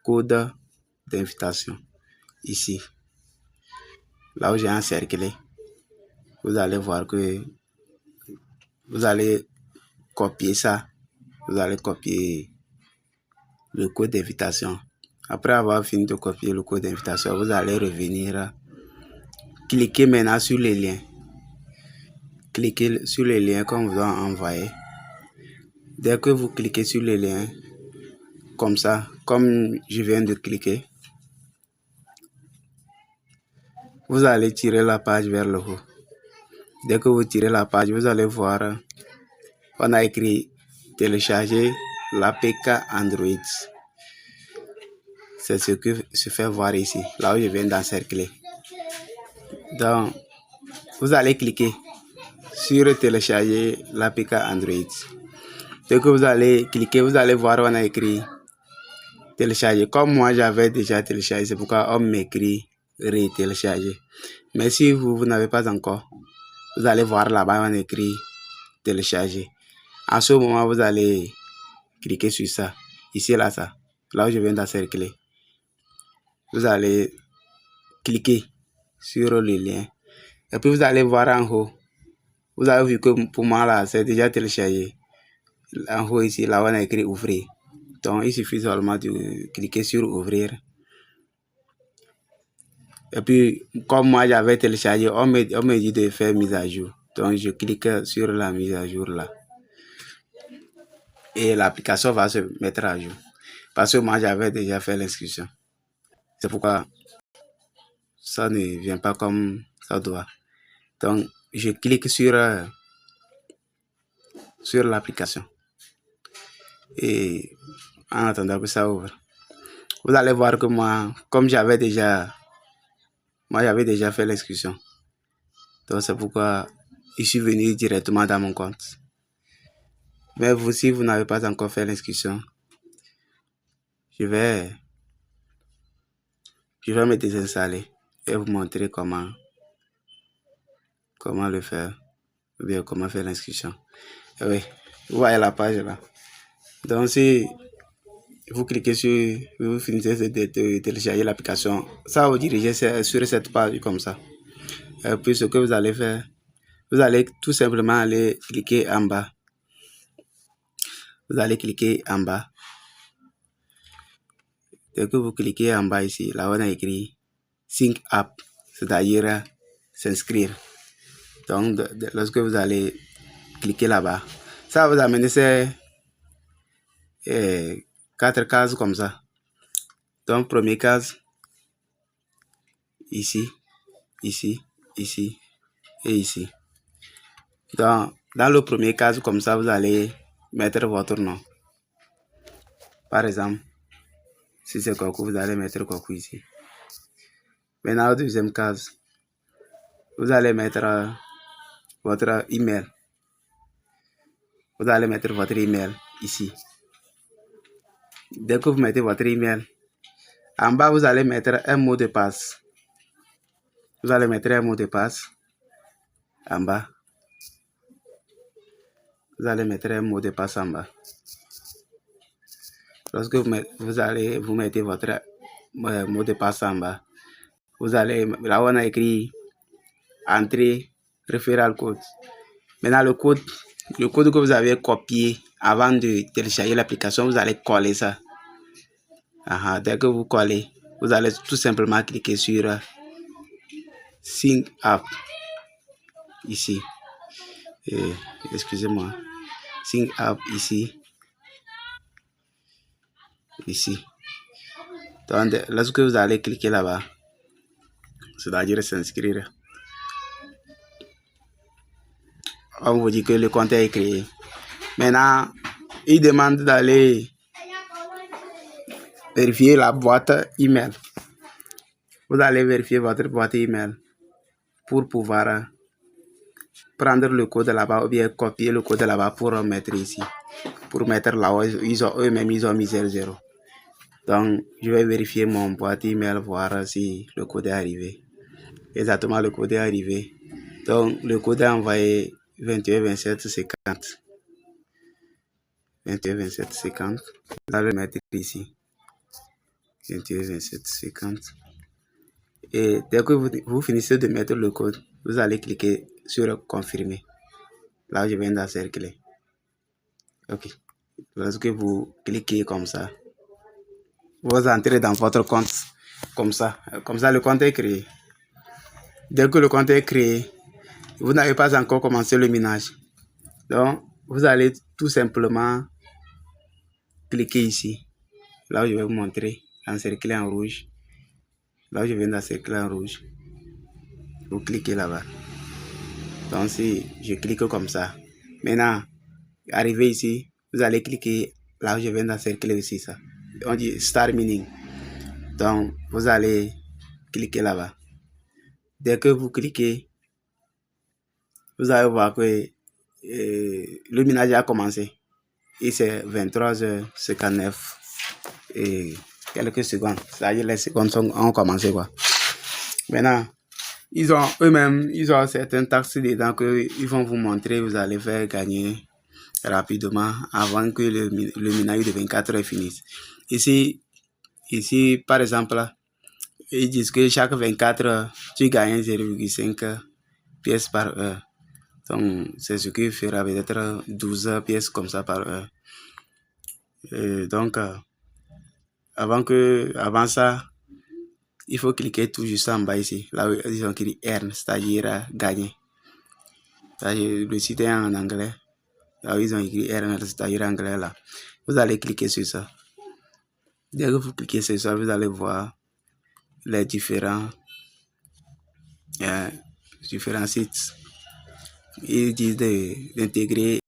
code d'invitation. Ici, là où j'ai encerclé, vous allez voir que vous allez copier ça. Vous allez copier le code d'invitation. Après avoir fini de copier le code d'invitation, vous allez revenir. Cliquez maintenant sur les liens. Cliquez sur les liens qu'on vous a envoyés. Dès que vous cliquez sur les liens, comme ça, comme je viens de cliquer, vous allez tirer la page vers le haut. Dès que vous tirez la page, vous allez voir, on a écrit télécharger l'APK Android. C'est ce que se fait voir ici, là où je viens d'encercler. Donc, vous allez cliquer sur télécharger l'APK Android. Dès que vous allez cliquer, vous allez voir, on a écrit télécharger. Comme moi, j'avais déjà téléchargé, c'est pourquoi on m'écrit télécharger. Mais si vous n'avez pas encore, vous allez voir là-bas, on écrit télécharger. En ce moment, vous allez cliquer sur ça. Ici, là, ça. Là où je viens d'encercler. Vous allez cliquer sur le lien. Et puis, vous allez voir en haut. Vous avez vu que pour moi, là, c'est déjà téléchargé. En haut, ici, là, on a écrit ouvrir. Donc, il suffit seulement de cliquer sur ouvrir. Et puis, comme moi, j'avais téléchargé, on me dit de faire mise à jour. Donc, je clique sur la mise à jour là. Et l'application va se mettre à jour. Parce que moi, j'avais déjà fait l'inscription. C'est pourquoi ça ne vient pas comme ça doit. Donc, je clique sur l'application. Et en attendant que ça ouvre, vous allez voir que moi, comme j'avais déjà fait l'inscription. Donc, c'est pourquoi je suis venu directement dans mon compte. Mais vous, si vous n'avez pas encore fait l'inscription, je vais me désinstaller et vous montrer comment le faire, ou bien comment faire l'inscription. Oui, vous voyez la page là. Donc, si vous cliquez sur, vous finissez de télécharger l'application, ça va vous diriger sur cette page comme ça. Et puis, ce que vous allez faire, vous allez tout simplement aller cliquer en bas. Vous allez cliquer en bas. Dès que vous cliquez en bas ici, là on a écrit Sync Up, c'est-à-dire s'inscrire. Donc, lorsque vous allez cliquer là-bas, ça va vous amener ces 4 cases comme ça. Donc, première case, ici, ici, ici et ici. Dans le premier case, comme ça, vous allez mettre votre nom. Par exemple, si c'est Coco, vous allez mettre Coco ici. Maintenant, la deuxième case, vous allez mettre votre email. Vous allez mettre votre email ici. Dès que vous mettez votre email, en bas, vous allez mettre un mot de passe. Vous allez mettre un mot de passe en bas. Vous allez mettre un mot de passe en bas. Lorsque vous mettez votre mot de passe en bas, vous allez, là où on a écrit entrée, référentiel code. Maintenant, le code que vous avez copié avant de télécharger l'application, vous allez coller ça. Dès que vous collez, vous allez tout simplement cliquer sur Sync Up ici. Excusez-moi. Sync Up ici. Ici. Donc, lorsque vous allez cliquer là-bas, c'est-à-dire s'inscrire, on vous dit que le compte est créé. Maintenant, il demande d'aller vérifier la boîte email. Vous allez vérifier votre boîte email pour pouvoir prendre le code là-bas ou bien copier le code là-bas pour mettre ici. Pour mettre là où eux-mêmes ils ont mis 00. Donc, je vais vérifier mon boîte email, voir si le code est arrivé. Exactement, le code est arrivé. Donc, le code est envoyé 21 27 50. 21 27 50. Je vais le mettre ici. 21, 27, 50. Et dès que vous finissez de mettre le code, vous allez cliquer sur confirmer. Là où je viens d'encercler. Ok. Lorsque vous cliquez comme ça, vous entrez dans votre compte comme ça. Comme ça, le compte est créé. Dès que le compte est créé, vous n'avez pas encore commencé le minage. Donc, vous allez tout simplement cliquer ici. Là où je vais vous montrer, encercler en rouge. Là où je viens d'encercler en rouge. Vous cliquez là-bas. Donc, si je clique comme ça. Maintenant, arrivé ici, vous allez cliquer là où je viens d'encercler aussi ça. On dit Start Mining. Donc, vous allez cliquer là-bas. Dès que vous cliquez, vous allez voir que le minage a commencé. Et c'est 23h59 et quelques secondes. C'est-à-dire les secondes ont commencé quoi. Maintenant, ils ont eux-mêmes, ils ont certaines taxes dedans qu'ils vont vous montrer. Vous allez faire gagner rapidement avant que le minage de 24 heures finisse. Ici, par exemple, ils disent que chaque 24 heures, tu gagnes 0,5 pièces par heure. Donc, c'est ce qui fera peut-être 12 pièces comme ça par heure. Et donc, avant ça, il faut cliquer tout juste en bas ici, là où ils ont écrit Earn, c'est-à-dire gagner. C'est-à-dire, le site est en anglais. Là où ils ont écrit Earn, c'est-à-dire anglais là. Vous allez cliquer sur ça. Dès que vous cliquez sur ça, vous allez voir les différents sites. Ils disent d'intégrer